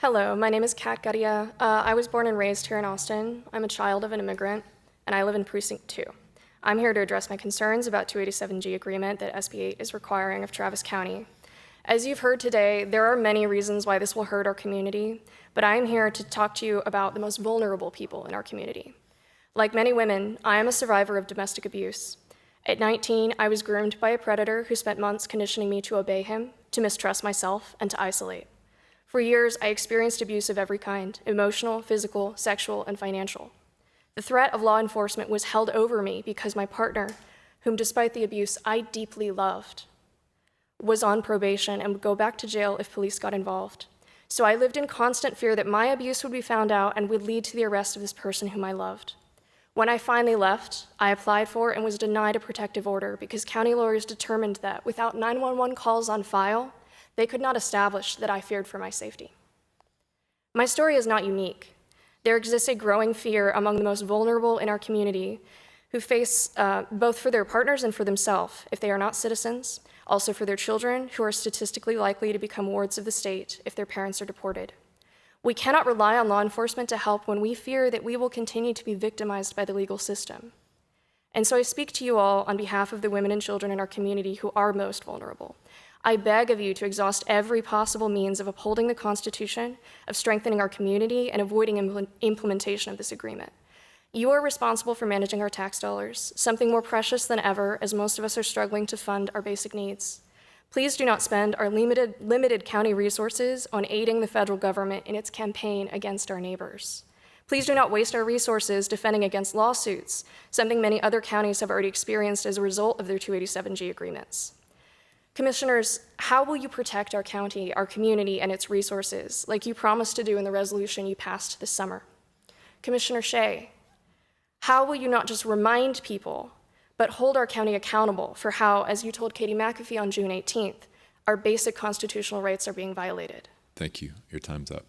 Hello, my name is Kat Gadia. I was born and raised here in Austin. I'm a child of an immigrant, and I live in Precinct 2. I'm here to address my concerns about 287G agreement that SB 8 is requiring of Travis County. As you've heard today, there are many reasons why this will hurt our community, but I'm here to talk to you about the most vulnerable people in our community. Like many women, I am a survivor of domestic abuse. At 19, I was groomed by a predator who spent months conditioning me to obey him, to mistrust myself, and to isolate. For years, I experienced abuse of every kind: emotional, physical, sexual, and financial. The threat of law enforcement was held over me because my partner, whom despite the abuse I deeply loved, was on probation and would go back to jail if police got involved. So I lived in constant fear that my abuse would be found out and would lead to the arrest of this person whom I loved. When I finally left, I applied for and was denied a protective order because county lawyers determined that without 911 calls on file, they could not establish that I feared for my safety. My story is not unique. There exists a growing fear among the most vulnerable in our community who face, both for their partners and for themselves, if they are not citizens, also for their children, who are statistically likely to become wards of the state if their parents are deported. We cannot rely on law enforcement to help when we fear that we will continue to be victimized by the legal system. And so I speak to you all on behalf of the women and children in our community who are most vulnerable. I beg of you to exhaust every possible means of upholding the Constitution, of strengthening our community, and avoiding implementation of this agreement. You are responsible for managing our tax dollars, something more precious than ever as most of us are struggling to fund our basic needs. Please do not spend our limited county resources on aiding the federal government in its campaign against our neighbors. Please do not waste our resources defending against lawsuits, something many other counties have already experienced as a result of their 287G agreements. Commissioners, how will you protect our county, our community, and its resources, like you promised to do in the resolution you passed this summer? Commissioner Shea, how will you not just remind people, but hold our county accountable for how, as you told Katie McAfee on June 18th, our basic constitutional rights are being violated? Thank you. Your time's up.